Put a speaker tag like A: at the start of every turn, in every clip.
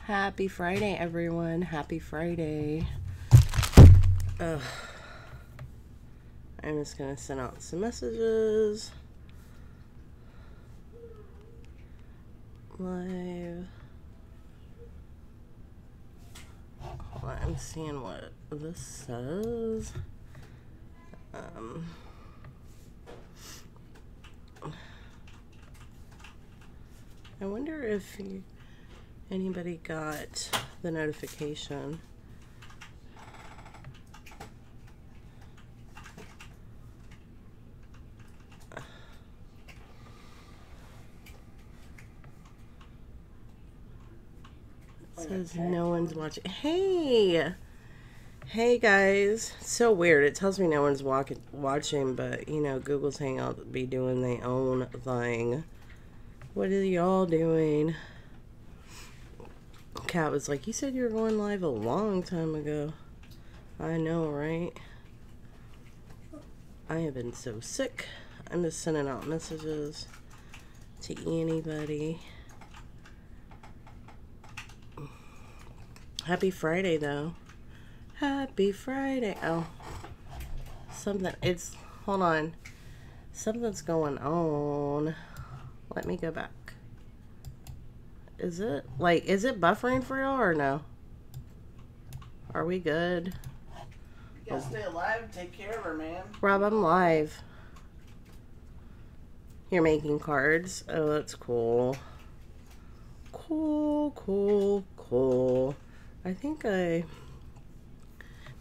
A: Happy Friday, everyone. Happy Friday. Ugh. I'm just going to send out some messages. Live. Hold on, I'm seeing what this says. I wonder if anybody got the notification. It says no one's watching. Hey guys, it's so weird. It tells me no one's watching, but you know, Google's Hangout be doing their own thing. What are y'all doing? Kat was like, you said you were going live a long time ago. I know, right? I have been so sick. I'm just sending out messages to anybody. Happy Friday, though. Happy Friday. Oh, hold on. Something's going on. Let me go back. Is it buffering for y'all or no? Are we good?
B: You gotta stay alive and take care of her, man.
A: Rob, I'm live. You're making cards? Oh, that's cool. Cool. I think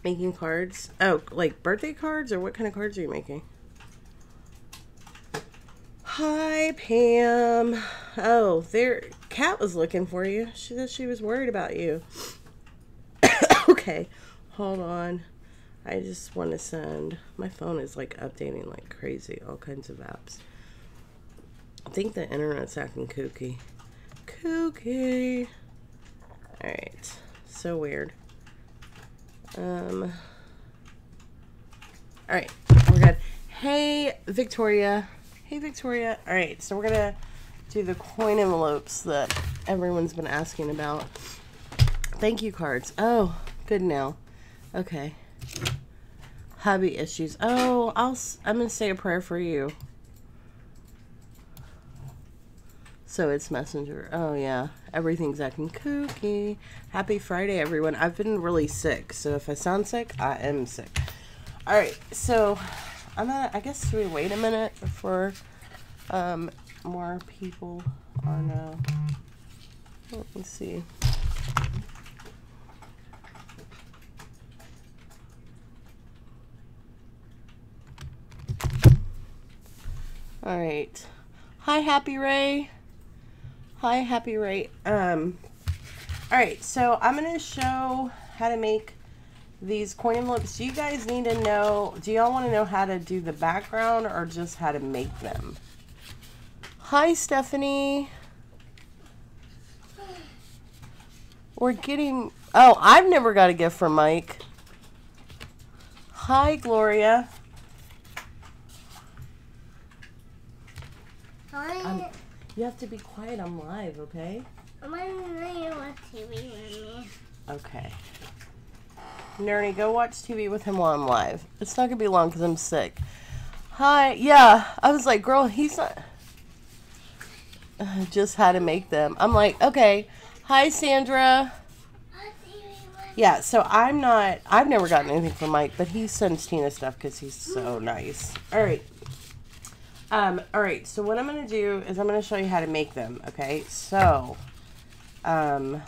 A: making cards. Oh, like birthday cards, or what kind of cards are you making? Hi, Pam. Oh, Kat was looking for you. She said she was worried about you. Okay, hold on. I just want to send. My phone is like updating like crazy. All kinds of apps. I think the internet's acting kooky. Alright. So weird. Alright, we're good. Hey, Victoria. Alright, so we're gonna do the coin envelopes that everyone's been asking about. Thank you cards. Oh, good now. Okay. Hubby issues. Oh, I'm gonna say a prayer for you. So it's Messenger. Oh yeah, everything's acting kooky. Happy Friday, everyone. I've been really sick, so if I sound sick, I am sick. All right, so I guess we wait a minute before more people are let me see. All right. Hi, Happy Ray. All right, so I'm going to show how to make these coin envelopes. Do you guys need to know, do y'all want to know how to do the background or just how to make them? Hi, Stephanie. I've never got a gift from Mike. Hi, Gloria.
C: Hi.
A: You have to be quiet. I'm live, okay?
C: I'm gonna watch TV with me.
A: Okay. Nerdy, go watch TV with him while I'm live. It's not gonna be long because I'm sick. Hi. Yeah, I was like, girl, he's not. Just how to make them. I'm like, okay. Hi, Sandra. Yeah, so I've never gotten anything from Mike, but he sends Tina stuff because he's so nice. All right. Alright, so what I'm going to do is I'm going to show you how to make them, okay? So, and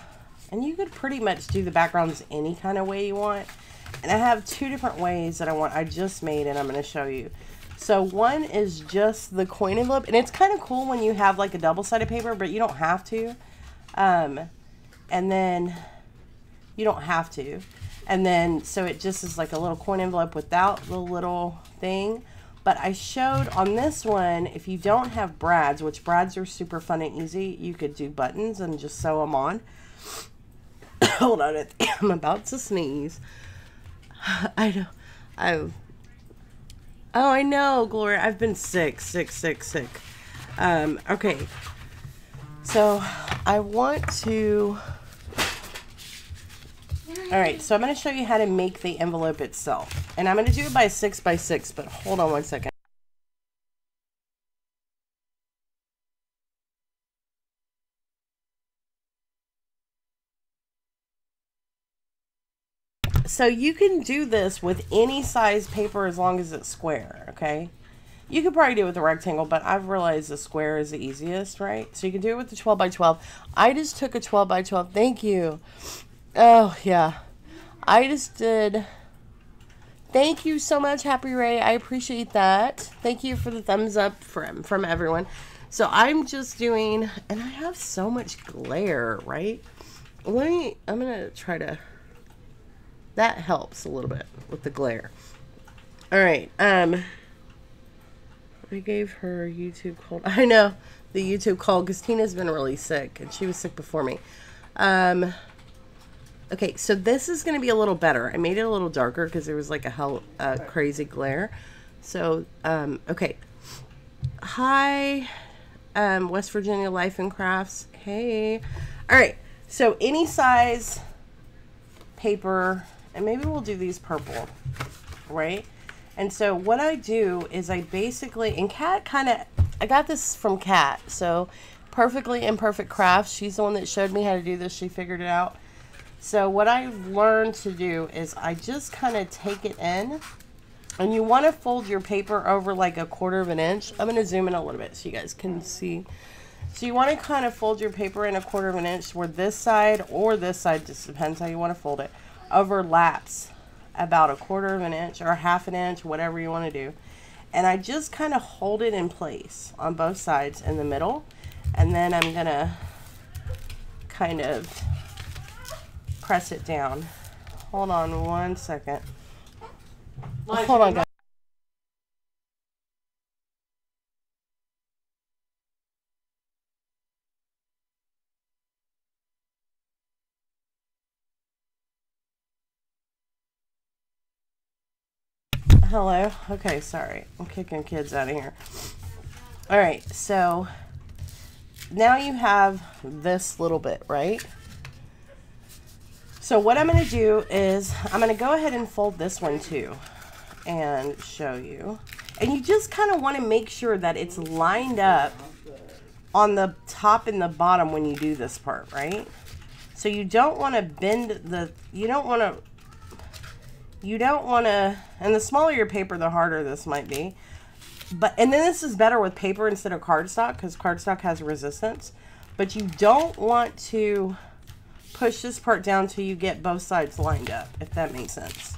A: you could pretty much do the backgrounds any kind of way you want. And I have two different ways that I just made and I'm going to show you. So one is just the coin envelope, and it's kind of cool when you have like a double-sided paper, but you don't have to. And then, you don't have to. And then, so it just is like a little coin envelope without the little thing. But I showed on this one, if you don't have brads, which brads are super fun and easy, you could do buttons and just sew them on. Hold on, I'm about to sneeze. I know, Gloria. I've been sick. Okay. So I want to All right, so I'm going to show you how to make the envelope itself. And I'm going to do it by 6 by 6, but hold on one second. So you can do this with any size paper as long as it's square, okay? You could probably do it with a rectangle, but I've realized the square is the easiest, right? So you can do it with the 12 by 12. I just took a 12 by 12. Thank you. Oh, yeah. I just did. Thank you so much, Happy Ray. I appreciate that. Thank you for the thumbs up from everyone. So I'm just doing, and I have so much glare, right? I'm going to try to, that helps a little bit with the glare. All right. I gave her a YouTube cold. I know, the YouTube cold, because Tina's been really sick, and she was sick before me. Okay, so this is going to be a little better. I made it a little darker because there was like a crazy glare. So, okay. Hi, West Virginia Life and Crafts. Hey. All right, so any size paper, and maybe we'll do these purple, right? And so what I do is I basically, and Kat I got this from Kat, so Perfectly Imperfect Crafts. She's the one that showed me how to do this. She figured it out. So what I've learned to do is I just kind of take it in, and you want to fold your paper over like a 1/4 of an inch. I'm going to zoom in a little bit so you guys can see. So you want to kind of fold your paper in a 1/4 of an inch where this side or this side, just depends how you want to fold it, overlaps about a 1/4 of an inch or 1/2 an inch, whatever you want to do. And I just kind of hold it in place on both sides in the middle. And then I'm going to kind of press it down. Hold on one second. Hold on, guys. Hello. Okay, sorry. I'm kicking kids out of here. All right, so now you have this little bit, right? So what I'm going to do is I'm going to go ahead and fold this one too and show you. And you just kind of want to make sure that it's lined up on the top and the bottom when you do this part, right? So you don't want to bend you don't want to, and the smaller your paper, the harder this might be. And then this is better with paper instead of cardstock because cardstock has resistance. But you don't want to push this part down till you get both sides lined up, if that makes sense.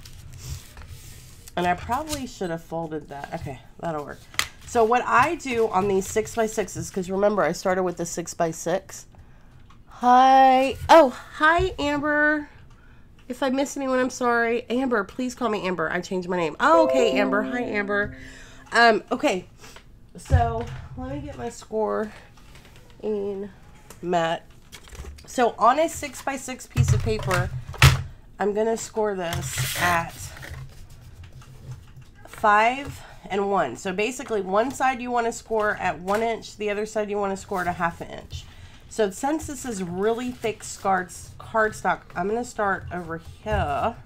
A: And I probably should have folded that. Okay, that'll work. So what I do on these 6 by 6s, because remember I started with the 6 by 6. Hi. Oh, hi, Amber. If I miss anyone, I'm sorry. Amber, please call me Amber. I changed my name. Oh, okay, Amber. Hi, Amber. Okay, so let me get my score in matte. So on a 6 by 6 piece of paper, I'm going to score this at 5 and 1. So basically one side you want to score at 1 inch, the other side you want to score at 1/2 inch. So since this is really thick cardstock, I'm going to start over here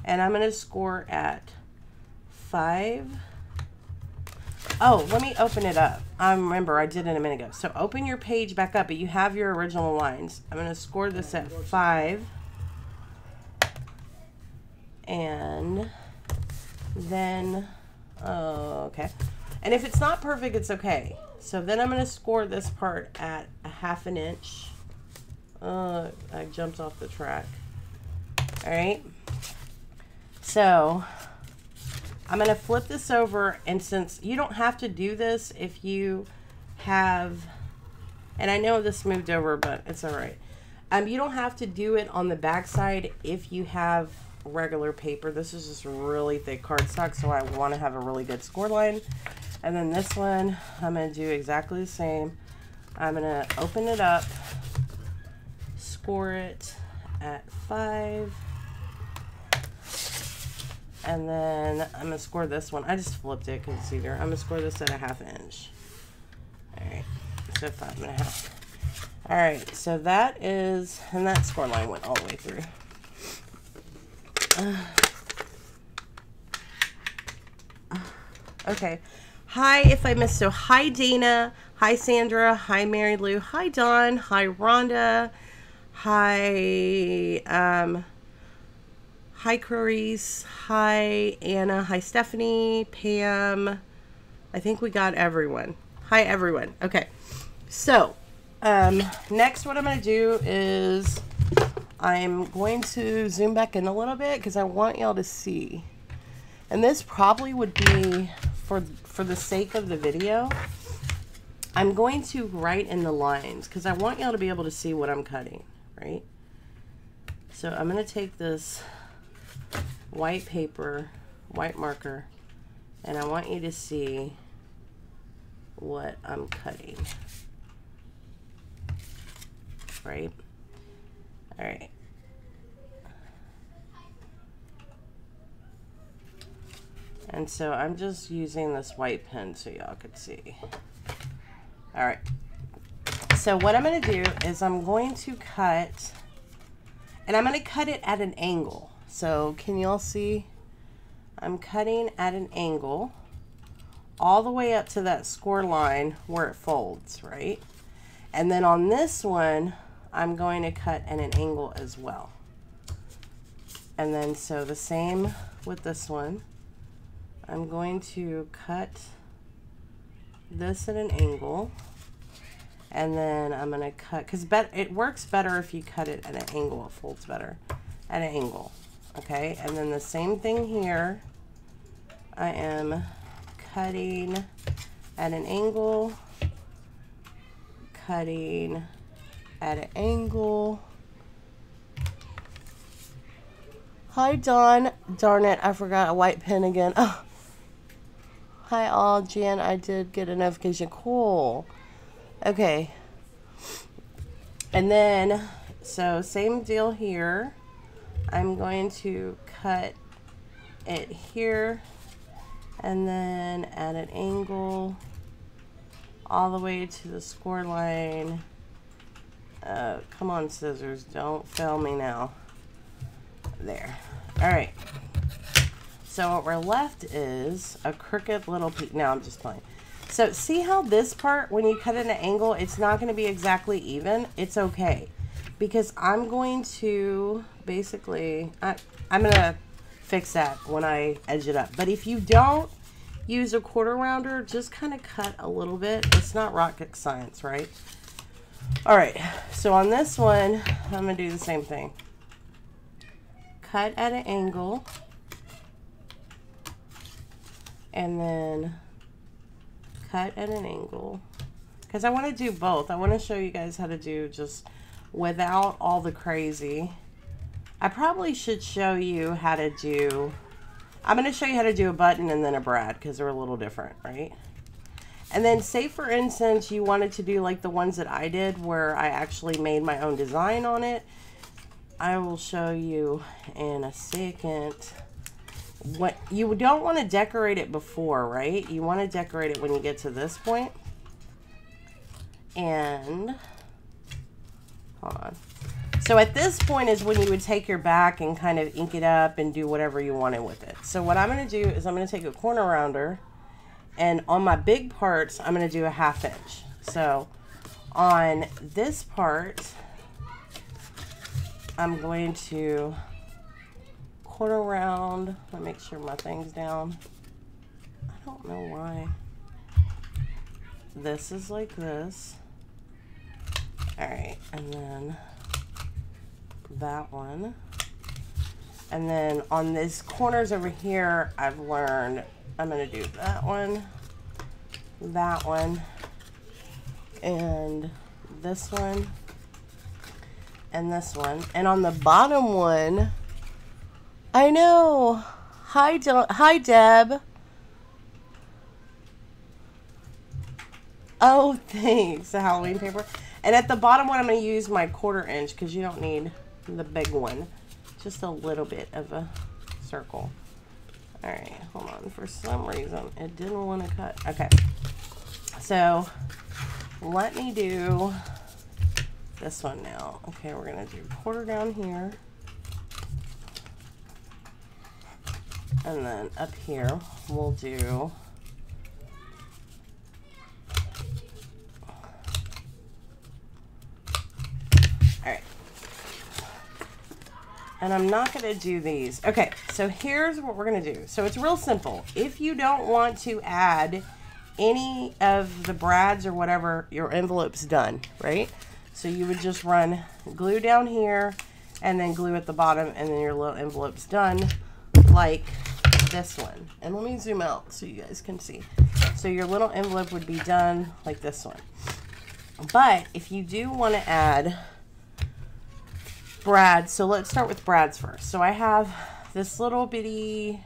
A: and I'm going to score at 5. Oh, let me open it up. I remember I did it a minute ago. So open your page back up, but you have your original lines. I'm going to score this at 5. And then, oh, okay. And if it's not perfect, it's okay. So then I'm going to score this part at 1/2 an inch. I jumped off the track. All right. So I'm going to flip this over, and since you don't have to do this if you have, and I know this moved over, but it's all right. You don't have to do it on the back side if you have regular paper. This is just really thick cardstock, so I want to have a really good score line. And then this one, I'm going to do exactly the same. I'm going to open it up, score it at 5. And then I'm going to score this one. I just flipped it because it's easier. I'm going to score this at 1/2 inch. All right, so 5.5. All right, so that is, and that score line went all the way through. Okay. Hi, if I missed. So, hi, Dana. Hi, Sandra. Hi, Mary Lou. Hi, Dawn. Hi, Rhonda. Hi, hi, Clarice. Hi, Anna. Hi, Stephanie. Pam. I think we got everyone. Hi, everyone. Okay. So, next what I'm going to do is I'm going to zoom back in a little bit because I want y'all to see. And this probably would be, for the sake of the video, I'm going to write in the lines because I want y'all to be able to see what I'm cutting, right? So I'm going to take this white paper, white marker, and I want you to see what I'm cutting, right? All right. And so I'm just using this white pen so y'all could see. All right. So what I'm going to do is I'm going to cut, and I'm going to cut it at an angle. So can y'all see? I'm cutting at an angle all the way up to that score line where it folds, right? And then on this one, I'm going to cut at an angle as well. And then so the same with this one. I'm going to cut this at an angle, and then I'm going to cut, because it works better if you cut it at an angle. It folds better at an angle, okay? And then the same thing here. I am cutting at an angle, cutting at an angle. Hi, Dawn. Darn it, I forgot a white pen again. Oh. Hi, all. Jan, I did get a notification. Cool. Okay. And then, so same deal here. I'm going to cut it here and then at an angle all the way to the score line. Come on, scissors. Don't fail me now. There. All right. So what we're left is a crooked little piece. No, I'm just playing. So see how this part, when you cut it at an angle, it's not going to be exactly even. It's okay. Because I'm going to basically, I'm going to fix that when I edge it up. But if you don't use a quarter rounder, just kind of cut a little bit. It's not rocket science, right? All right. So on this one, I'm going to do the same thing. Cut at an angle. And then cut at an angle, because I want to do both. I want to show you guys how to do just without all the crazy. I probably should show you how to do, I'm going to show you how to do a button and then a brad, because they're a little different, right? And then say for instance you wanted to do like the ones that I did where I actually made my own design on it. I will show you in a second. What you don't want to decorate it before, right? You want to decorate it when you get to this point. And hold on. So at this point is when you would take your back and kind of ink it up and do whatever you wanted with it. So what I'm going to do is I'm going to take a corner rounder, and on my big parts I'm going to do a 1/2 inch. So on this part I'm going to quarter round. Let me make sure my thing's down. I don't know why. This is like this. All right, and then that one. And then on these corners over here, I've learned I'm gonna do that one, and this one, and this one. And on the bottom one, I know. Hi, hi, Deb. Oh, thanks. The Halloween paper. And at the bottom one, I'm going to use my 1/4 inch because you don't need the big one. Just a little bit of a circle. All right, hold on. For some reason, it didn't want to cut. Okay. So let me do this one now. Okay, we're going to do 1/4 down here. And then up here, we'll do alright. And I'm not going to do these. Okay, so here's what we're going to do. So it's real simple. If you don't want to add any of the brads or whatever, your envelope's done, right? So you would just run glue down here and then glue at the bottom, and then your little envelope's done, like this one. And let me zoom out so you guys can see. So your little envelope would be done like this one. But if you do want to add brads, so let's start with brads first. So I have this little bitty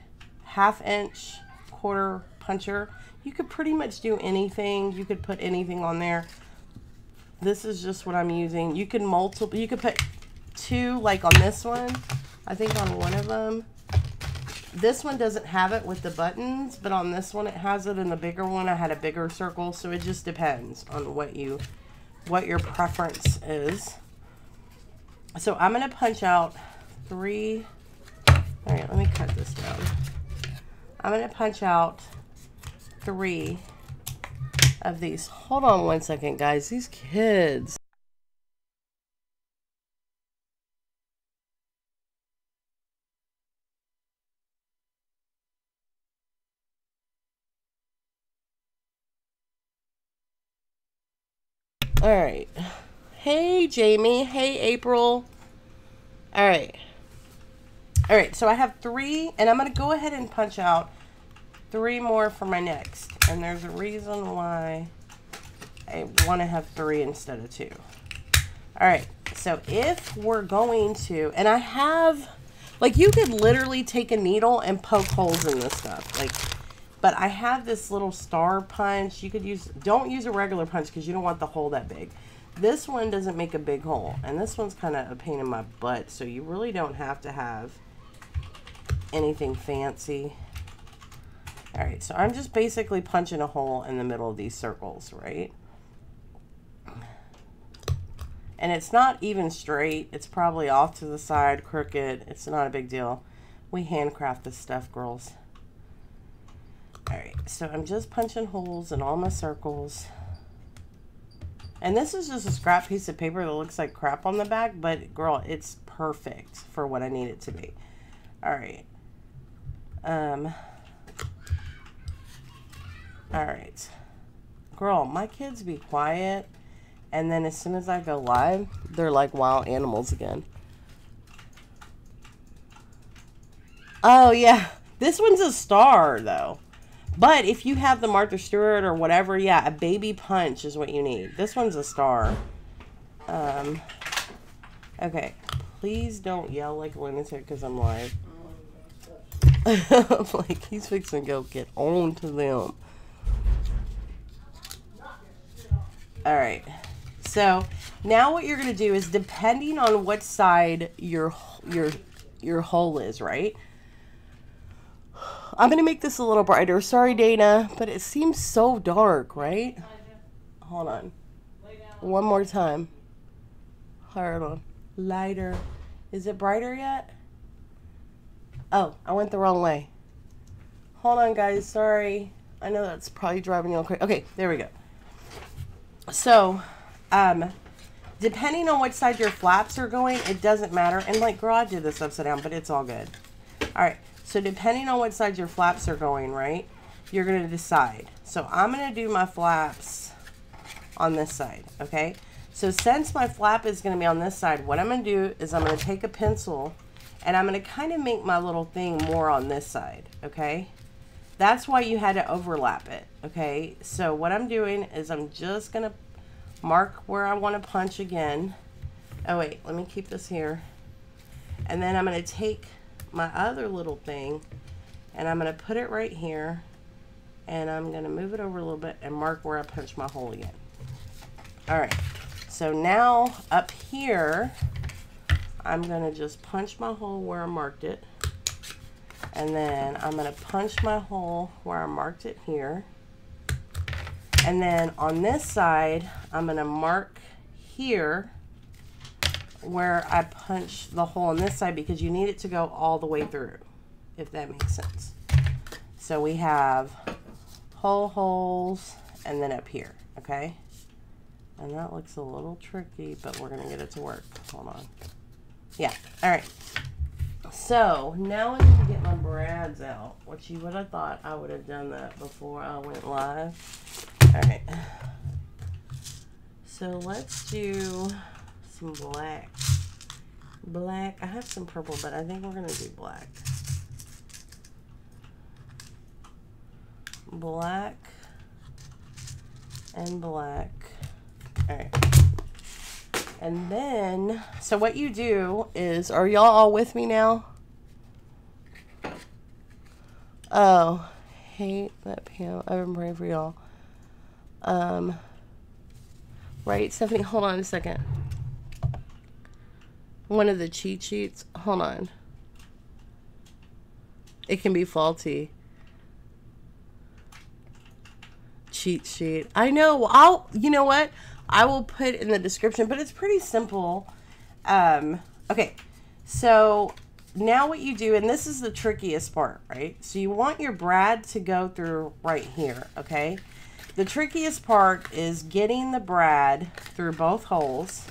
A: 1/2 inch quarter puncher. You could pretty much do anything. You could put anything on there. This is just what I'm using. You can you could put 2, like on this one. I think on one of them. This one doesn't have it with the buttons, but on this one it has it. In the bigger one I had a bigger circle, so it just depends on what your preference is. So I'm going to punch out 3. All right, let me cut this down. I'm going to punch out 3 of these. Hold on one second, guys. These kids. All right. Hey, Jamie. Hey, April. All right. All right, so I have 3, and I'm going to go ahead and punch out 3 more for my next. And there's a reason why I want to have 3 instead of 2. All right, so if we're going to, and I have, like, you could literally take a needle and poke holes in this stuff. Like, but I have this little star punch. You could use, don't use a regular punch because you don't want the hole that big. This one doesn't make a big hole, and this one's kind of a pain in my butt, so you really don't have to have anything fancy. All right, so I'm just basically punching a hole in the middle of these circles, right? And it's not even straight. It's probably off to the side, crooked. It's not a big deal. We handcraft this stuff, girls. All right, so I'm just punching holes in all my circles. And this is just a scrap piece of paper that looks like crap on the back, but girl, it's perfect for what I need it to be. All right. All right. Girl, my kids be quiet, and then as soon as I go live, they're like wild animals again. Oh, yeah. This one's a star, though. But if you have the Martha Stewart or whatever, yeah, a baby punch is what you need. This one's a star. Okay. Please don't yell like a lunatic because I'm live. I'm like, he's fixing to go get on to them. Alright. So, now what you're going to do is, depending on what side your hole is, right? I'm going to make this a little brighter. Sorry, Dana, but it seems so dark, right? Hold on. One more time. Hold on. Lighter. Is it brighter yet? Oh, I went the wrong way. Hold on, guys. Sorry. I know that's probably driving you all crazy. Okay, there we go. So, depending on which side your flaps are going, it doesn't matter. And like, girl, I did this upside down, but it's all good. All right. So depending on what side your flaps are going, right, you're going to decide. So I'm going to do my flaps on this side, okay? So since my flap is going to be on this side, what I'm going to do is I'm going to take a pencil and I'm going to kind of make my little thing more on this side, okay? That's why you had to overlap it, okay? So what I'm doing is I'm just going to mark where I want to punch again. Oh, wait, let me keep this here. And then I'm going to take my other little thing and I'm going to put it right here and I'm going to move it over a little bit and mark where I punch my hole again. Alright, so now up here I'm going to just punch my hole where I marked it, and then I'm going to punch my hole where I marked it here, and then on this side I'm going to mark here where I punch the hole on this side because you need it to go all the way through. if that makes sense. So we have whole holes and then up here, okay? And that looks a little tricky, but we're gonna get it to work. Hold on. Yeah, all right. So now I need to get my brads out, which you would have thought I would have done that before I went live. All right. So let's do some black. Black, I have some purple, but I think we're gonna do black. Black and black. All right. And then, so what you do is, are y'all all with me now? Oh, hate that piano. I've been praying for y'all. Right, Stephanie, hold on a second. One of the cheat sheets, hold on. It can be faulty. Cheat sheet. I know. You know what? I will put in the description, but it's pretty simple. Okay, so now what you do, and this is the trickiest part, right? So you want your brad to go through right here, okay? The trickiest part is getting the brad through both holes,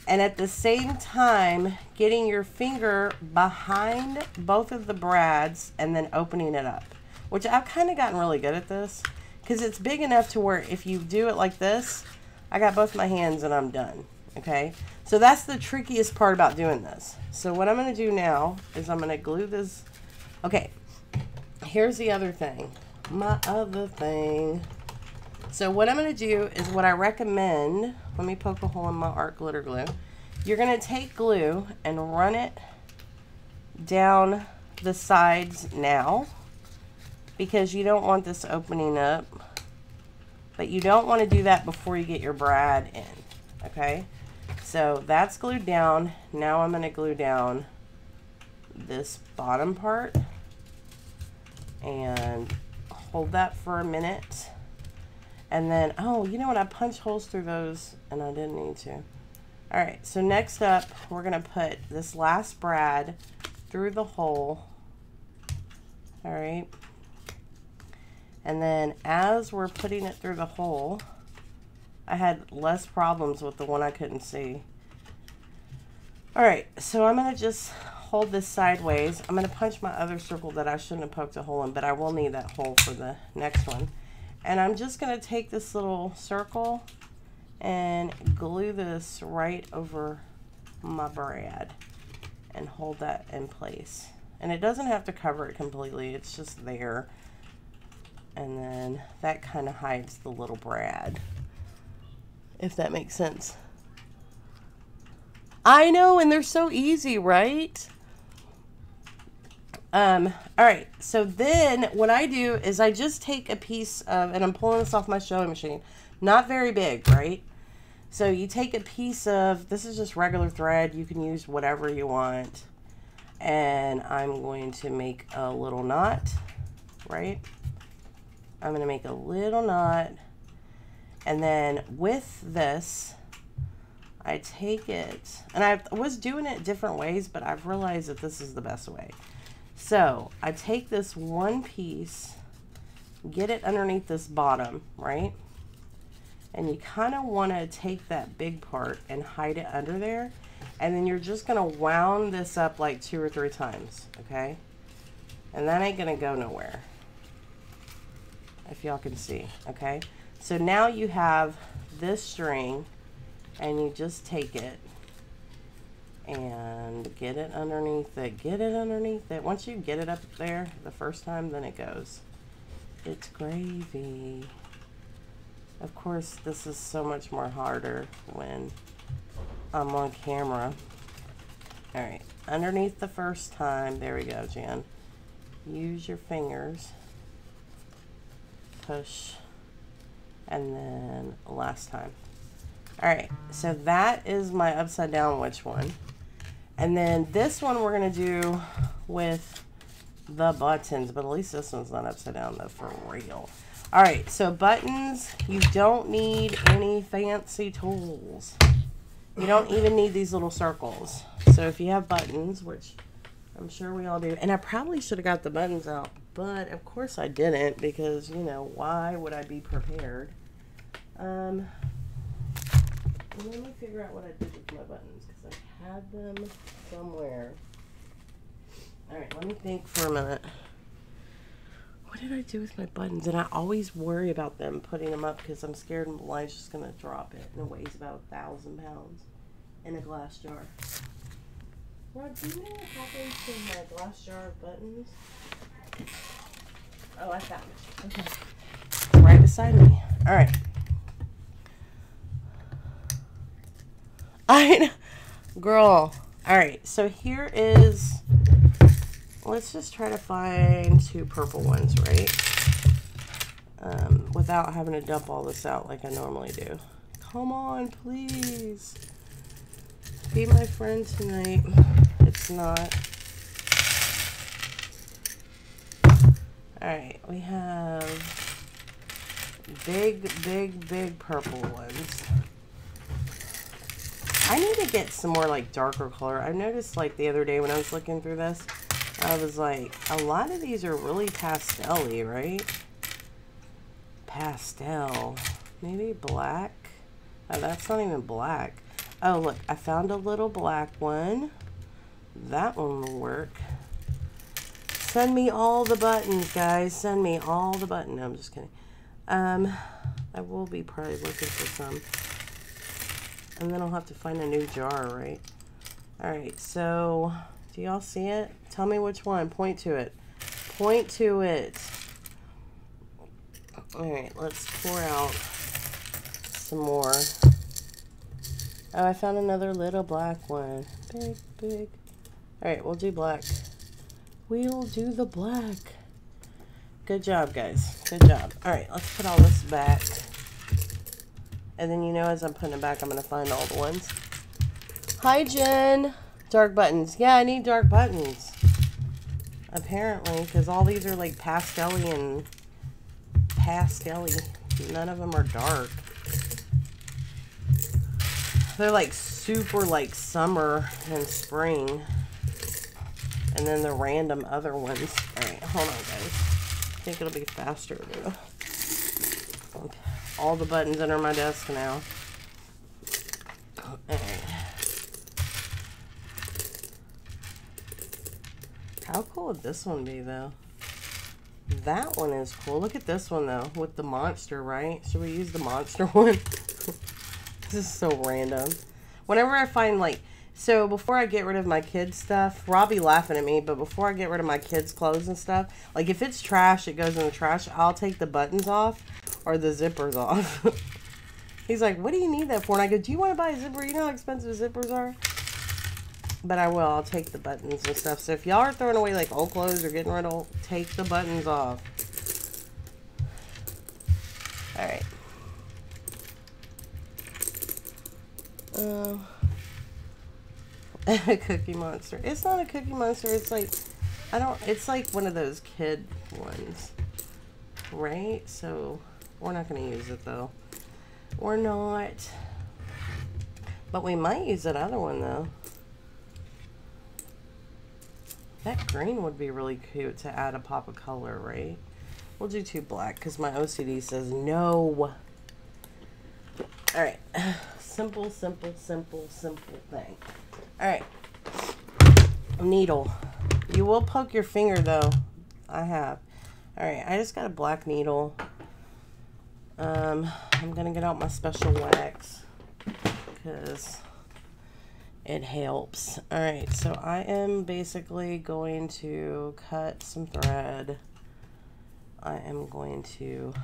A: and at the same time, getting your finger behind both of the brads and then opening it up, which I've kind of gotten really good at this because it's big enough to where if you do it like this, I got both my hands and I'm done, okay? So that's the trickiest part about doing this. So what I'm going to do now is I'm going to glue this. Okay, here's the other thing. My other thing. So what I'm going to do is what I recommend. Let me poke a hole in my art glitter glue. You're going to take glue and run it down the sides now because you don't want this opening up. But you don't want to do that before you get your brad in, okay? So that's glued down. Now I'm going to glue down this bottom part and hold that for a minute. And then, oh, you know what? I punched holes through those and I didn't need to. All right, so next up, we're going to put this last brad through the hole. All right. And then as we're putting it through the hole, I had less problems with the one I couldn't see. All right, so I'm going to just hold this sideways. I'm going to punch my other circle that I shouldn't have poked a hole in, but I will need that hole for the next one. And I'm just going to take this little circle and glue this right over my brad and hold that in place. And it doesn't have to cover it completely, it's just there. And then that kind of hides the little brad, if that makes sense. I know, and they're so easy, right? All right, so then what I do is I just take a piece of, and I'm pulling this off my sewing machine, not very big, right? So you take a piece of, this is just regular thread, you can use whatever you want. And I'm going to make a little knot, right? I'm going to make a little knot, and then with this, I take it, and I was doing it different ways, but I've realized that this is the best way. So I take this one piece, get it underneath this bottom, right? And you kind of want to take that big part and hide it under there, and then you're just going to wound this up like 2 or 3 times, okay? And that ain't going to go nowhere, if y'all can see, okay? So now you have this string, and you just take it and get it underneath it, get it underneath it. Once you get it up there the first time, then it goes. It's gravy. Of course, this is so much more harder when I'm on camera. All right, underneath the first time, there we go, Jan. Use your fingers. Push, and then last time. All right, so that is my upside down witch one. And then this one we're gonna do with the buttons, but at least this one's not upside down though, for real. All right, so buttons, you don't need any fancy tools. You don't even need these little circles. So if you have buttons, which I'm sure we all do. And I probably should have got the buttons out, but of course I didn't because, you know, why would I be prepared? Let me figure out what I did with my buttons because I had them somewhere. All right, let me think for a minute. What did I do with my buttons? And I always worry about them, putting them up, because I'm scared Elijah's just going to drop it. And it weighs about 1,000 pounds in a glass jar. Rod, do you know what happened to my glass jar of buttons? Oh, I found it. Okay. It's right beside me. All right. Girl. All right, so here is... Let's just try to find 2 purple ones, right? Without having to dump all this out like I normally do. Come on, please. Be my friend tonight. It's not. Alright, we have big purple ones. I need to get some more like darker color. I noticed like the other day when I was looking through this, I was like, a lot of these are really pastel-y, right? Pastel. Maybe black? Oh, that's not even black. Oh, look, I found a little black one. That one will work. Send me all the buttons, guys. Send me all the buttons. No, I'm just kidding. I will be probably looking for some. And then I'll have to find a new jar, right? Alright, so... Do y'all see it? Tell me which one. Point to it. Point to it. Alright, let's pour out some more. Oh, I found another little black one. Big. Alright, we'll do black. We'll do the black. Good job, guys. Good job. Alright, let's put all this back. And then, you know, as I'm putting it back, I'm going to find all the ones. Hi, Jen. Dark buttons. Yeah, I need dark buttons. Apparently, because all these are like pastel-y and pastel-y. None of them are dark. They're like super like summer and spring. And then the random other ones. Alright, hold on, guys. I think it'll be faster to all the buttons under my desk now. Alright. How cool would this one be, though? That one is cool. Look at this one, though, with the monster, right? Should we use the monster one? This is so random. Whenever I find, like... So, before I get rid of my kids' stuff, Rob be laughing at me, but before I get rid of my kids' clothes and stuff, like, if it's trash, it goes in the trash, I'll take the buttons off or the zippers off. He's like, what do you need that for? And I go, do you want to buy a zipper? You know how expensive zippers are? But I will. I'll take the buttons and stuff. So if y'all are throwing away like old clothes or getting rid of, take the buttons off. Alright. Cookie Monster. It's not a Cookie Monster. It's like, it's like one of those kid ones. Right? So, we're not going to use it though. We're not. But we might use that other one though. That green would be really cute to add a pop of color, right? We'll do 2 black because my OCD says no. Alright. Simple thing. Alright. Needle. You will poke your finger though. I have. Alright, I just got a black needle. I'm going to get out my special wax because it helps. Alright, so I am basically going to cut some thread. I am going to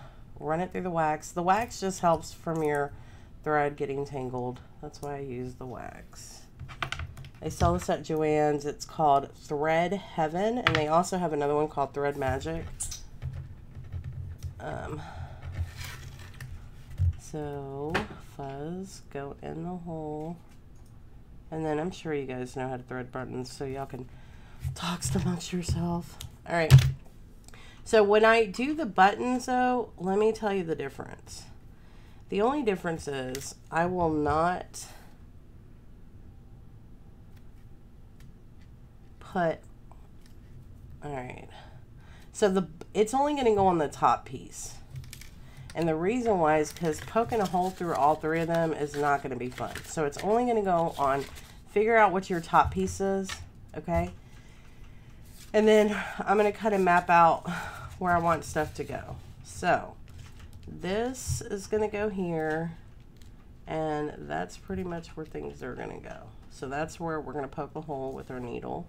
A: run it through the wax. The wax just helps from your thread getting tangled. That's why I use the wax. They sell this at Joann's. It's called Thread Heaven, and they also have another one called Thread Magic. So, fuzz, go in the hole. And then I'm sure you guys know how to thread buttons, so y'all can talk amongst yourself. Alright. So when I do the buttons, though, let me tell you the difference. The only difference is I will not put All right. So it's only going to go on the top piece. And the reason why is because poking a hole through all three of them is not going to be fun. So it's only going to go on, figure out what your top piece is, okay? And then I'm going to kind of map out where I want stuff to go. So this is going to go here, and that's pretty much where things are going to go. So that's where we're going to poke a hole with our needle.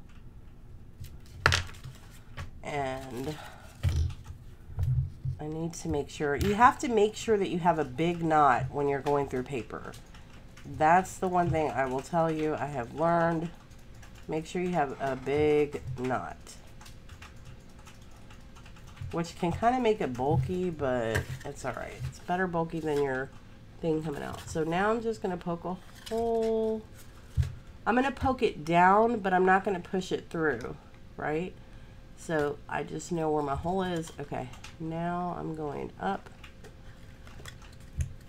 A: And I need to make sure, you have to make sure that you have a big knot when you're going through paper. That's the one thing I will tell you I have learned. Make sure you have a big knot. Which can kind of make it bulky, but it's all right. It's better bulky than your thing coming out. So now I'm just going to poke a hole. I'm going to poke it down, but I'm not going to push it through, right? So I just know where my hole is. Okay, now I'm going up,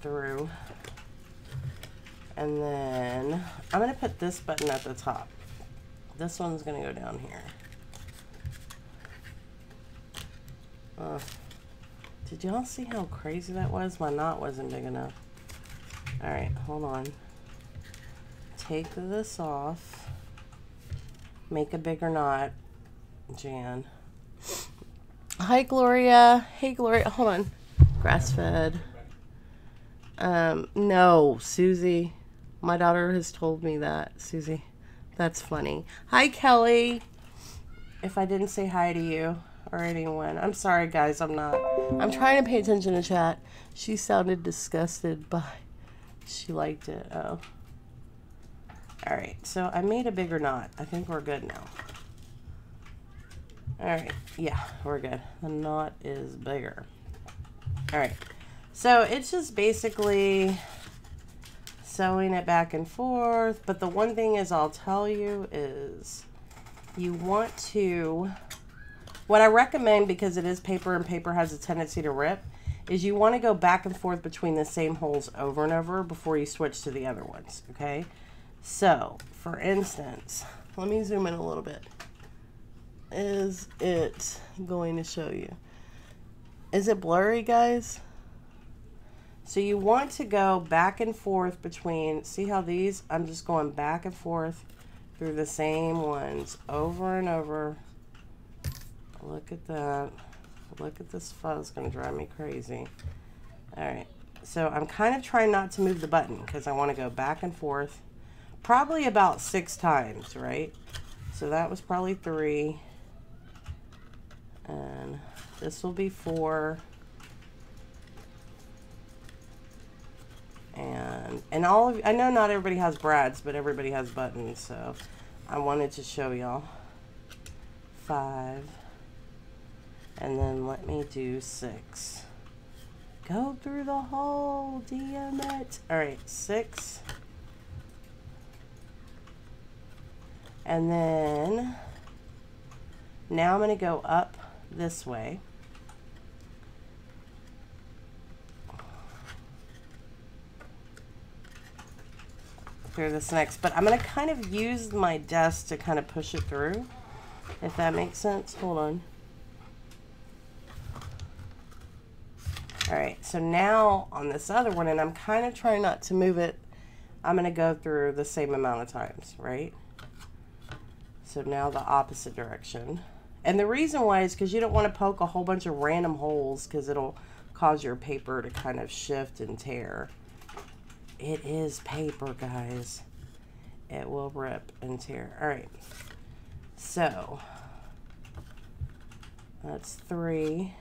A: through, and then I'm going to put this button at the top. This one's going to go down here. Did y'all see how crazy that was? My knot wasn't big enough. All right, hold on. Take this off. Make a bigger knot. Jan. Hi, Gloria. Hey, Gloria. Hold on. Grass-fed. No, Susie. My daughter has told me that. Susie, that's funny. Hi, Kelly. If I didn't say hi to you or anyone, I'm sorry, guys. I'm trying to pay attention to chat. She sounded disgusted, but she liked it. Oh. All right. So I made a bigger knot. I think we're good now. All right, yeah, we're good. The knot is bigger. All right, so it's just basically sewing it back and forth. But the one thing is I'll tell you is you want to, what I recommend, because it is paper and paper has a tendency to rip, is you want to go back and forth between the same holes over and over before you switch to the other ones, okay? So, for instance, let me zoom in a little bit. Is it going to show you? Is it blurry, guys? So you want to go back and forth between, see how these, I'm just going back and forth through the same ones over and over. Look at that. Look at this fuzz, going to drive me crazy. All right, so I'm kind of trying not to move the button because I want to go back and forth probably about 6 times, right? So that was probably 3. And this will be 4. And all of, I know not everybody has brads, but everybody has buttons, so I wanted to show y'all. 5. And then let me do 6. Go through the hole, DM it. All right, 6. And then now I'm going to go up this way. Through this next, but I'm going to kind of use my desk to kind of push it through, if that makes sense. Hold on. All right, so now on this other one, and I'm kind of trying not to move it, I'm going to go through the same amount of times, right? So now the opposite direction. And the reason why is because you don't want to poke a whole bunch of random holes because it'll cause your paper to kind of shift and tear. It is paper, guys. It will rip and tear. All right. So that's 3.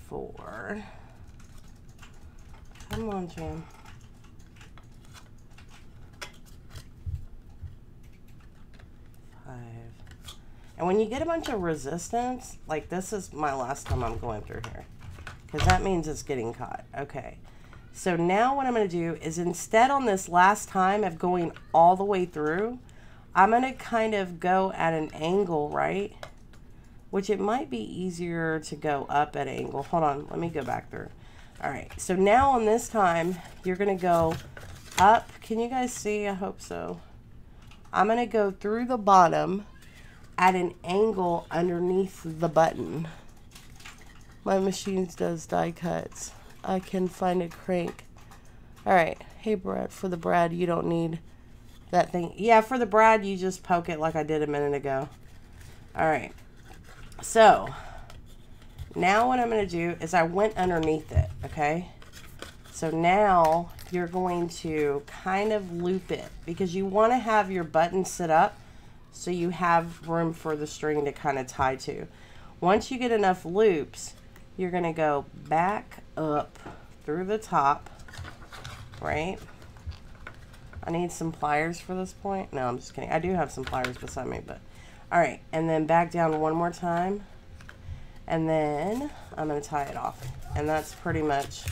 A: Four. Come on, Jam. 5. And when you get a bunch of resistance, like this is my last time I'm going through here, because that means it's getting caught. Okay. So now what I'm going to do is, instead on this last time of going all the way through, I'm going to kind of go at an angle, right? Which it might be easier to go up at an angle. Hold on, let me go back through. All right, so now on this time, you're going to go up. Can you guys see? I hope so. I'm going to go through the bottom at an angle underneath the button. My machine does die cuts. I can find a crank. All right. Hey, Brad, for the Brad, you don't need that thing. Yeah, for the Brad, you just poke it like I did a minute ago. All right. So now what I'm going to do is I went underneath it, okay? So now you're going to kind of loop it because you want to have your button sit up so you have room for the string to kind of tie to. Once you get enough loops, you're going to go back up through the top, right? I need some pliers for this point. No, I'm just kidding. I do have some pliers beside me, but all right. And then back down one more time. And then I'm going to tie it off. And that's pretty much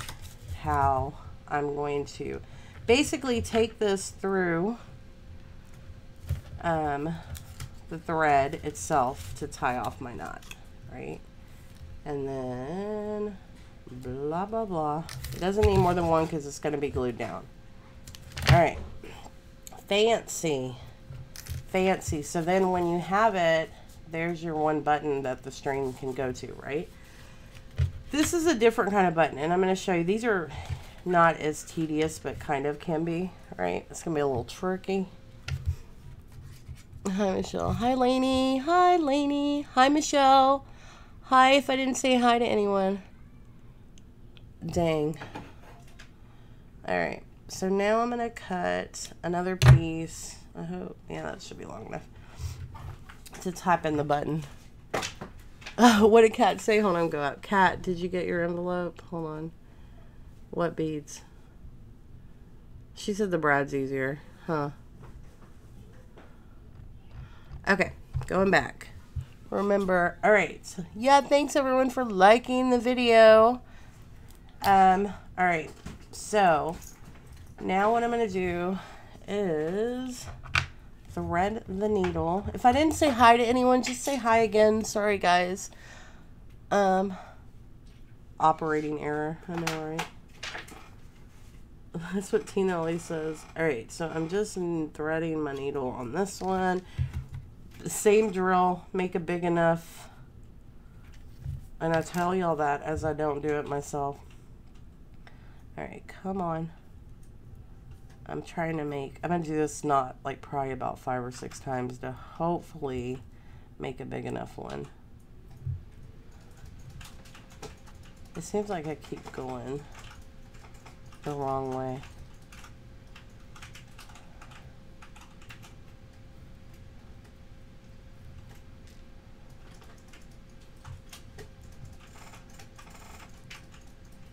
A: how I'm going to basically take this through the thread itself to tie off my knot, right? And then blah, blah, blah. It doesn't need more than one because it's going to be glued down. All right. Fancy. Fancy. So then when you have it, there's your one button that the string can go to, right? This is a different kind of button, and I'm going to show you. These are not as tedious, but kind of can be, right? It's going to be a little tricky. Hi, Michelle. Hi, Lainey. Hi, Lainey. Hi, Michelle. Hi, if I didn't say hi to anyone. Dang. All right. So now I'm going to cut another piece. I hope, yeah, that should be long enough to type in the button. What did Kat say? Hold on, go up. Kat, did you get your envelope? Hold on. What beads? She said the Brad's easier. Huh. Okay, going back. Remember, all right. So, yeah, thanks everyone for liking the video. All right. So, now what I'm going to do is thread the needle. If I didn't say hi to anyone, just say hi again. Sorry, guys. Operating error. I know, right? That's what Tina always says. All right, so I'm just threading my needle on this one. The same drill. Make it big enough. And I tell y'all that as I don't do it myself. All right, come on. I'm trying to make, I'm going to do this knot like probably about 5 or 6 times to hopefully make a big enough one. It seems like I keep going the wrong way.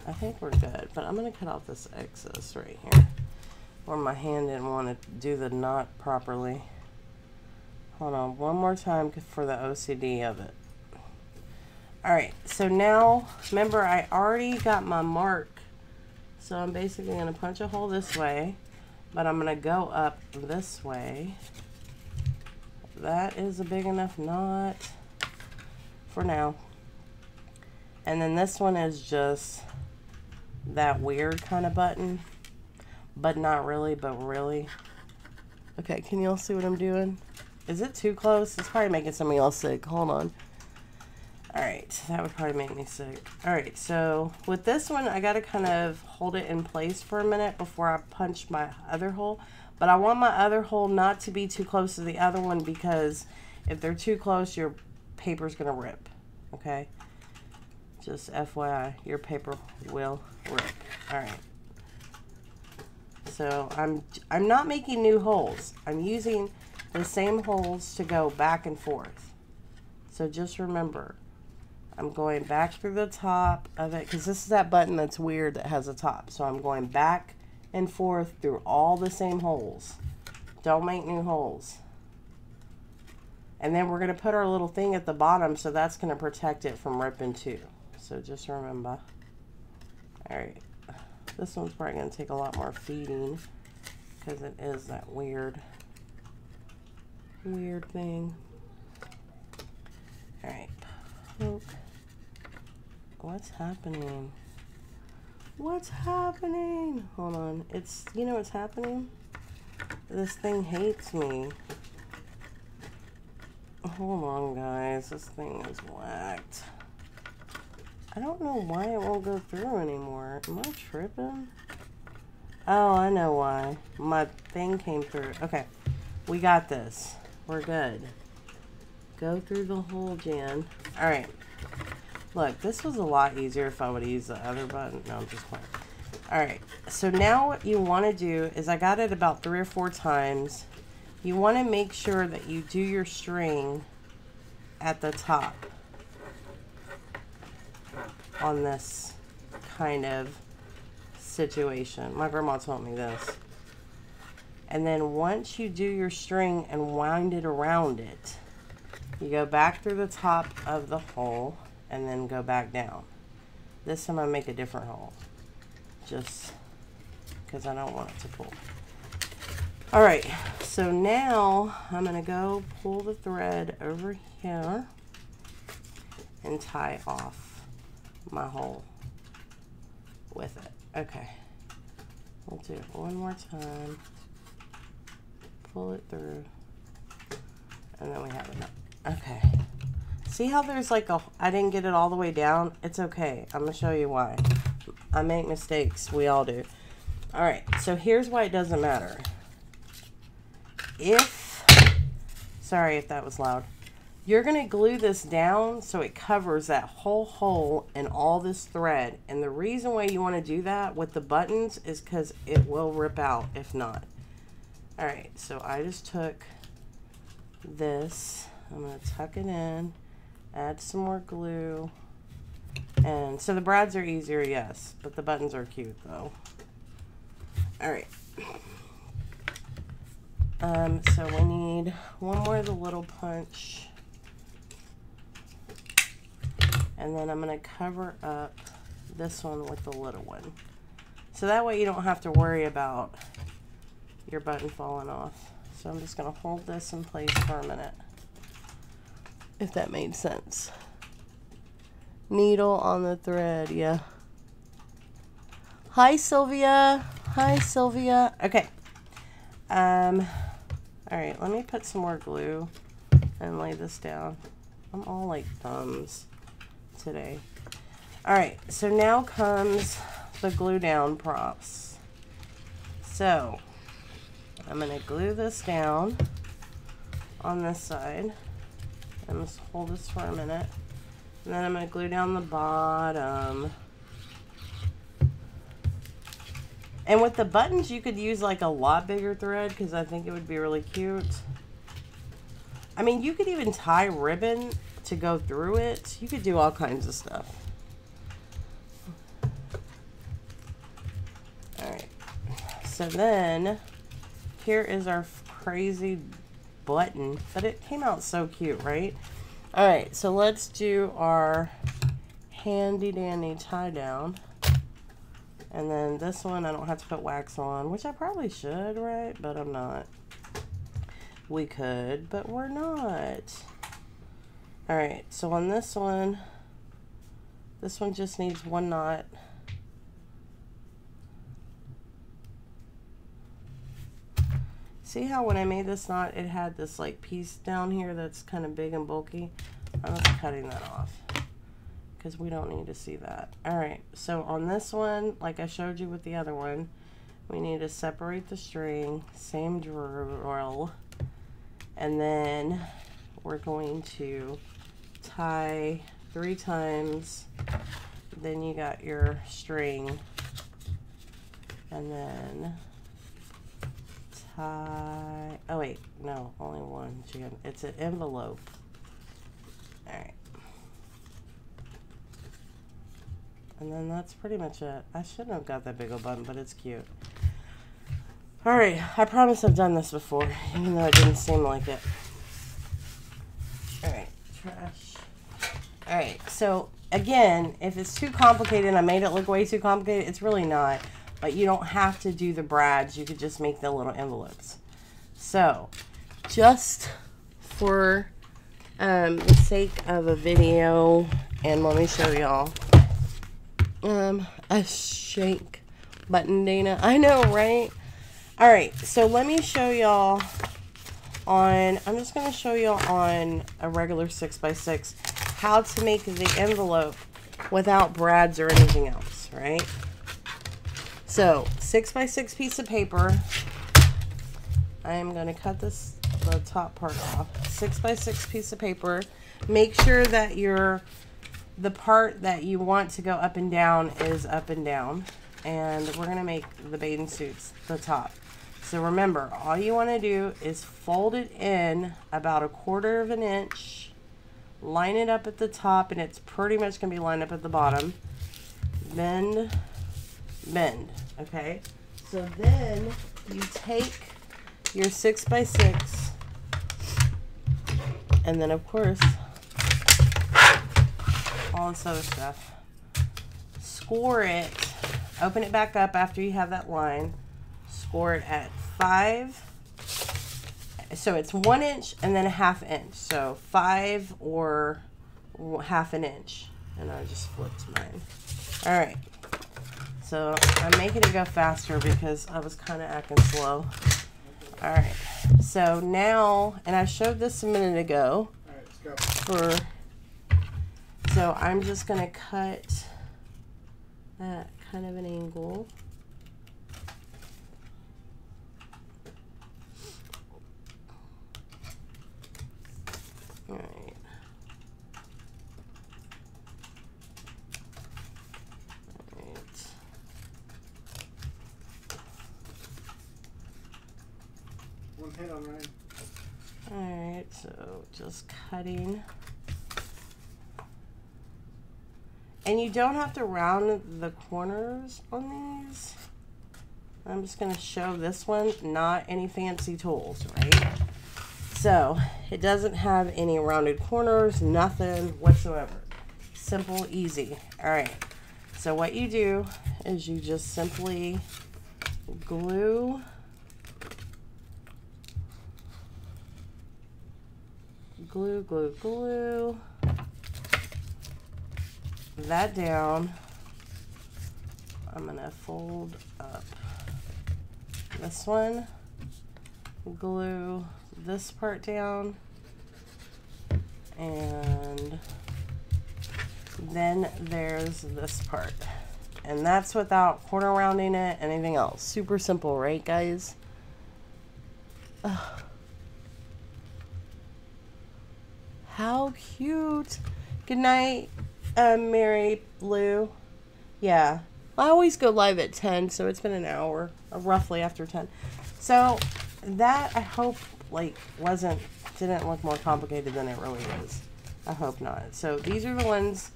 A: I think we're good, but I'm going to cut off this excess right here. Or my hand didn't want to do the knot properly. Hold on one more time for the OCD of it. Alright, so now, remember I already got my mark. So I'm basically going to punch a hole this way. But I'm going to go up this way. That is a big enough knot for now. And then this one is just that weird kind of button. But not really, but really. Okay, can y'all see what I'm doing? Is it too close? It's probably making some of y'all sick. Hold on. Alright, that would probably make me sick. Alright, so with this one, I got to kind of hold it in place for a minute before I punch my other hole. But I want my other hole not to be too close to the other one because if they're too close, your paper's going to rip. Okay? Just FYI, your paper will rip. Alright. So I'm not making new holes. I'm using the same holes to go back and forth. So just remember, I'm going back through the top of it because this is that button that's weird that has a top. So I'm going back and forth through all the same holes. Don't make new holes. And then we're going to put our little thing at the bottom, so that's going to protect it from ripping too. So just remember. All right. This one's probably going to take a lot more feeding because it is that weird thing. All right. Poke. What's happening? What's happening? Hold on. It's, you know what's happening? This thing hates me. Hold on, guys. This thing is whacked. I don't know why it won't go through anymore. Am I tripping? Oh, I know why. My thing came through. Okay. We got this. We're good. Go through the hole, Jan. Alright. Look, this was a lot easier if I would use the other button. No, I'm just playing. Alright. So now what you want to do is I got it about 3 or 4 times. You want to make sure that you do your string at the top on this kind of situation. My grandma told me this. And then once you do your string and wind it around it, you go back through the top of the hole and then go back down. This time I make a different hole, just because I don't want it to pull. All right, so now I'm gonna go pull the thread over here and tie off my hole with it. Okay, we'll do it one more time. Pull it through, and then we have it. Okay. See how there's like a, I didn't get it all the way down? It's okay. I'm gonna show you why. I make mistakes. We all do. All right, so here's why it doesn't matter. Sorry if that was loud. You're gonna glue this down so it covers that whole hole and all this thread. And the reason why you want to do that with the buttons is because it will rip out if not. All right, so I just took this. I'm gonna tuck it in, add some more glue. And so the brads are easier, yes, but the buttons are cute though. All right. So we need one more of the little punch. And then I'm gonna cover up this one with the little one. So that way you don't have to worry about your button falling off. So I'm just gonna hold this in place for a minute, if that made sense. Needle on the thread, yeah. Hi, Sylvia. Hi, Sylvia. Okay. All right, let me put some more glue and lay this down. I'm all like thumbs today. All right, so now comes the glue down props. So I'm gonna glue this down on this side. I'm just hold this for a minute. And then I'm gonna glue down the bottom. And with the buttons, you could use like a lot bigger thread because I think it would be really cute. I mean, you could even tie ribbon to go through it. You could do all kinds of stuff. All right. So then, here is our crazy button. But it came out so cute, right? All right, so let's do our handy dandy tie down. And then this one, I don't have to put wax on, which I probably should, right? But I'm not. We could, but we're not. All right, so on this one just needs one knot. See how when I made this knot, it had this like piece down here that's kind of big and bulky? I'm just cutting that off because we don't need to see that. All right, so on this one, like I showed you with the other one, we need to separate the string, same drill, and then we're going to tie 3 times, then you got your string, and then tie, oh wait, no, only one, Jan. It's an envelope. All right. And then that's pretty much it. I shouldn't have got that big of a button, but it's cute. All right, I promise I've done this before, even though it didn't seem like it. All right, trash. All right, so again, if it's too complicated and I made it look way too complicated, it's really not. But you don't have to do the brads. You could just make the little envelopes. So, just for the sake of a video, and let me show y'all. A shank button, Dana. I know, right? All right, so let me show y'all on, I'm just going to show y'all on a regular 6x6 how to make the envelope without brads or anything else, right? So 6x6 piece of paper. I am going to cut the top part off. 6x6 piece of paper. Make sure that the part that you want to go up and down is up and down. And we're going to make the bathing suits the top. So remember, all you want to do is fold it in about 1/4 of an inch. Line it up at the top, and it's pretty much going to be lined up at the bottom. Bend, bend. Okay? So then you take your 6x6, and then of course all this other stuff, score it, open it back up after you have that line, score it at 5, so it's 1 inch and then 1/2 inch, so 5 or 1/2 an inch, and I just flipped mine. All right, so I'm making it go faster because I was kind of acting slow. All right, so now, and I showed this a minute ago.
B: All right, let's go.
A: So I'm just gonna cut that kind of an angle. All right.
B: One hit on Ryan.
A: Alright, so just cutting. And you don't have to round the corners on these. I'm just going to show this one, not any fancy tools, right? So, it doesn't have any rounded corners, nothing whatsoever. Simple, easy. Alright, so what you do is you just simply glue that down. I'm gonna fold up this one, glue this part down, and then there's this part, and that's without corner rounding it, anything else. Super simple, right, guys? Ugh. How cute. Good night, Mary Lou. Yeah, I always go live at 10, so it's been an hour, roughly after 10. So that, I hope, like, didn't look more complicated than it really is. I hope not. So these are the ones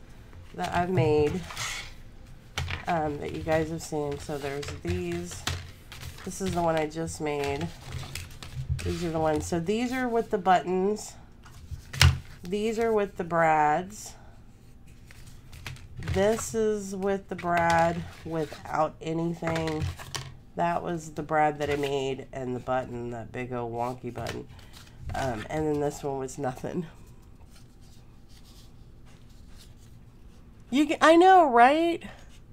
A: that I've made, that you guys have seen. So there's these. This is the one I just made. These are the ones. So these are with the buttons. These are with the brads. This is with the brad without anything. That was the brad that I made, and the button, that big old wonky button. And then this one was nothing. I know, right?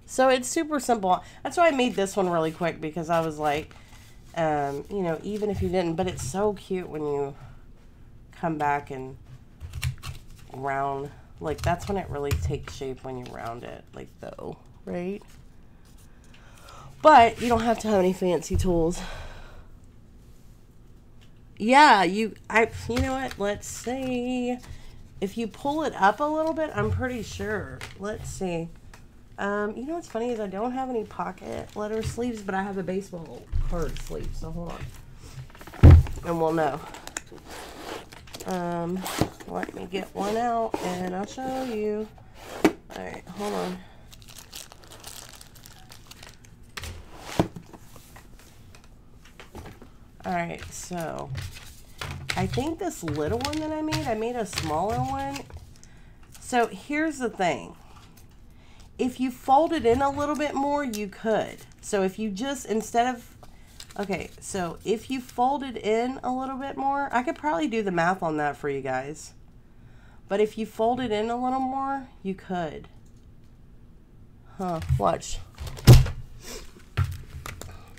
A: So it's super simple. That's why I made this one really quick, because I was like, you know, even if you didn't, but it's so cute when you come back and round, like, that's when it really takes shape, when you round it, like, though, right? But you don't have to have any fancy tools. Yeah, you know what, let's see, if you pull it up a little bit, I'm pretty sure, let's see, you know what's funny is I don't have any pocket letter sleeves, but I have a baseball card sleeve, so hold on, and we'll know. Let me get one out and I'll show you. Alright, hold on. Alright, so I think this little one that I made a smaller one. So here's the thing. If you fold it in a little bit more, you could. So if you just, instead of, okay, so if you fold it in a little bit more, I could probably do the math on that for you guys. But if you fold it in a little more, you could. Huh, watch.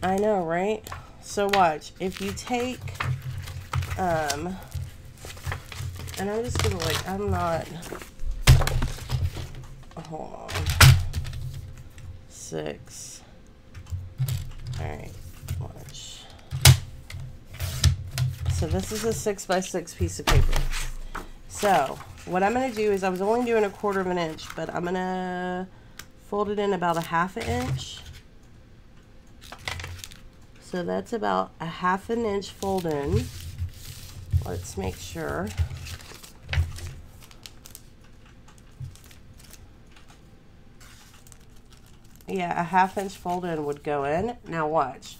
A: I know, right? So watch. If you take, and I'm just gonna like, I'm not, hold on. 6. Alright, watch. So this is a 6x6 piece of paper. So what I'm going to do is I was only doing 1/4 of an inch, but I'm going to fold it in about 1/2 inch. So that's about 1/2 inch fold in. Let's make sure. Yeah, 1/2 inch fold in would go in. Now watch.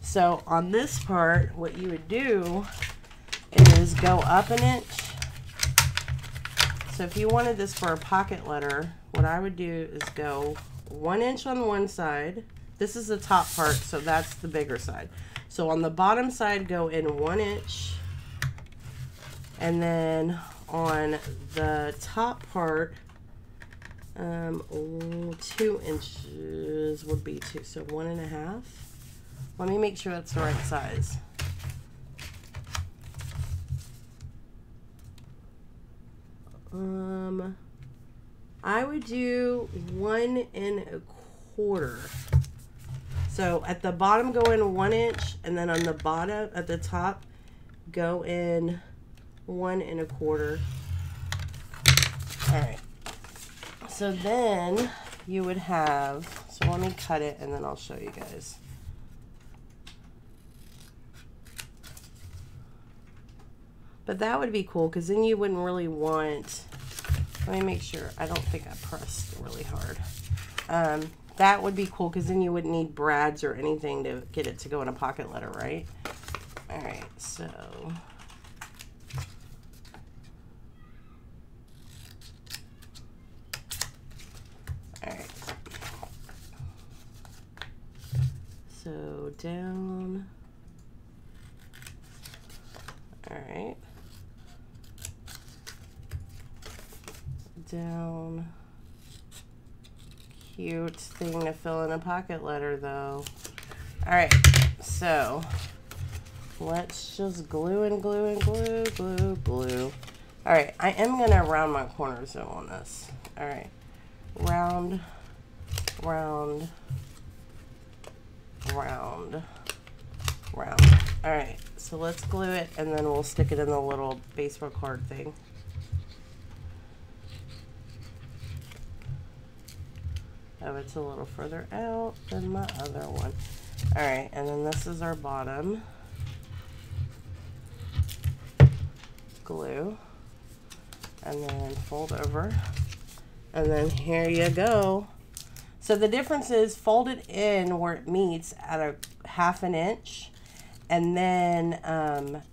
A: So on this part, what you would do is go up 1 inch. So if you wanted this for a pocket letter, what I would do is go 1 inch on one side. This is the top part, so that's the bigger side. So on the bottom side, go in 1 inch. And then on the top part, 2 inches would be 2, so 1.5. Let me make sure that's the right size. I would do 1 1/4. So at the bottom, go in 1 inch, and then on the bottom, at the top, go in 1 1/4. All right. So then you would have, so let me cut it and then I'll show you guys. But that would be cool because then you wouldn't really want, let me make sure, I don't think I pressed really hard. That would be cool because then you wouldn't need brads or anything to get it to go in a pocket letter, right? All right, so. All right. So down. All right. Down. Cute thing to fill in a pocket letter though. All right, so let's just glue and glue and glue, glue, glue. All right, I am gonna round my corners though on this. All right, round, round, round, round. All right, so let's glue it and then we'll stick it in the little baseball card thing. Oh, it's a little further out than my other one. All right, and then this is our bottom. Glue. And then fold over. And then here you go. So the difference is fold it in where it meets at 1/2 inch. And then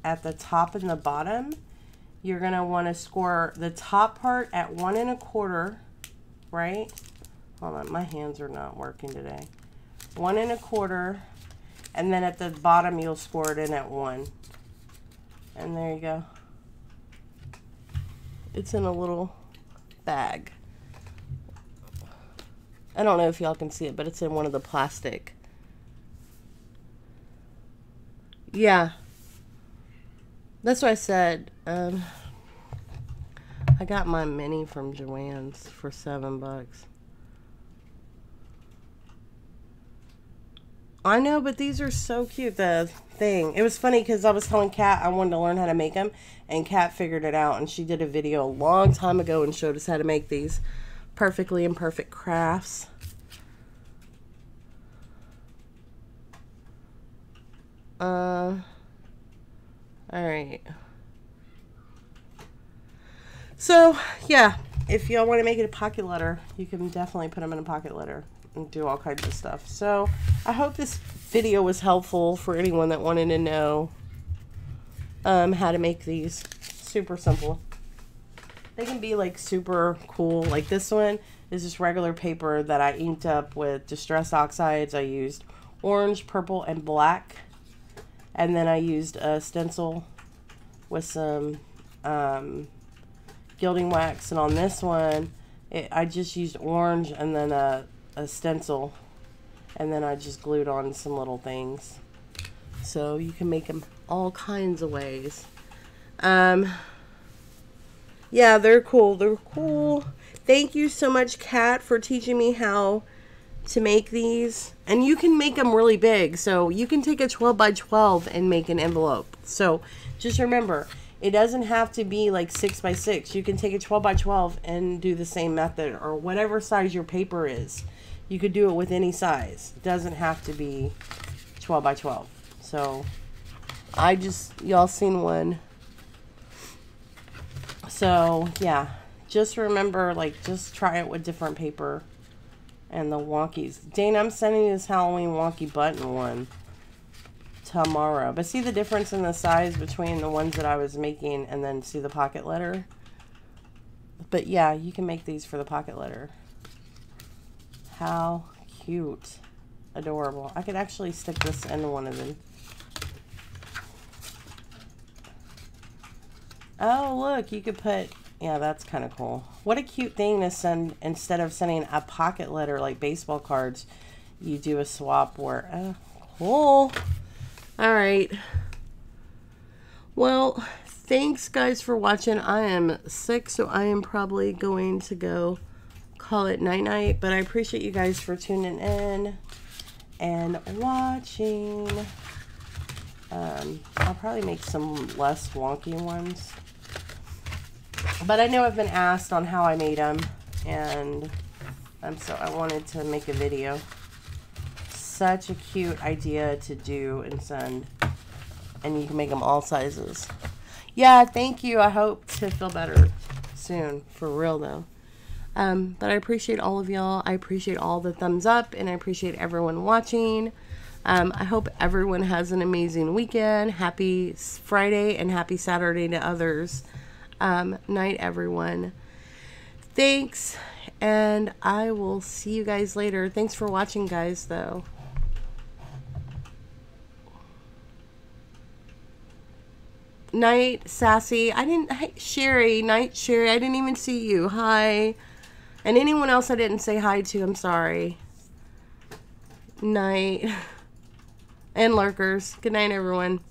A: at the top and the bottom, you're gonna wanna score the top part at 1 1/4, right? Hold on, my hands are not working today. 1 1/4, and then at the bottom you'll score it in at 1. And there you go. It's in a little bag. I don't know if y'all can see it, but it's in one of the plastic. Yeah. That's what I said. I got my mini from Joann's for $7. I know, but these are so cute. The thing. It was funny because I was telling Kat I wanted to learn how to make them, and Kat figured it out, and she did a video a long time ago and showed us how to make these perfectly imperfect crafts. All right. So, yeah, if y'all want to make it a pocket letter, you can definitely put them in a pocket letter and do all kinds of stuff. So I hope this video was helpful for anyone that wanted to know how to make these. Super simple. They can be like super cool. Like this one is just regular paper that I inked up with Distress Oxides. I used orange, purple, and black, and then I used a stencil with some gilding wax. And on this one I just used orange and then a a stencil, and then I just glued on some little things. So you can make them all kinds of ways. Yeah, they're cool. They're cool. Thank you so much, Kat, for teaching me how to make these. And you can make them really big. So you can take a 12 by 12 and make an envelope. So just remember, it doesn't have to be like 6 by 6. You can take a 12 by 12 and do the same method, or whatever size your paper is. You could do it with any size. It doesn't have to be 12 by 12. So y'all seen one. So yeah, just remember, like, just try it with different paper and the wonkies. Dana, I'm sending you this Halloween wonky button one tomorrow. But see the difference in the size between the ones that I was making and then see the pocket letter? But yeah, you can make these for the pocket letter. How cute. Adorable. I could actually stick this in one of them. Oh, look, you could put, yeah, that's kind of cool. What a cute thing to send, instead of sending a pocket letter like baseball cards, you do a swap where, oh, cool. All right. Well, thanks guys for watching. I am sick, so I am probably going to go call it night-night, but I appreciate you guys for tuning in and watching. I'll probably make some less wonky ones. But I know I've been asked on how I made them, and so I wanted to make a video. Such a cute idea to do and send, and you can make them all sizes. Yeah, thank you. I hope to feel better soon, for real though. But I appreciate all of y'all. I appreciate all the thumbs up, and I appreciate everyone watching. I hope everyone has an amazing weekend. Happy Friday and happy Saturday to others. Night, everyone. Thanks, and I will see you guys later. Thanks for watching, guys, though. Night, Sassy. Hi, Sherry. Night, Sherry. I didn't even see you. Hi. And anyone else I didn't say hi to, I'm sorry. Night. And lurkers. Good night, everyone.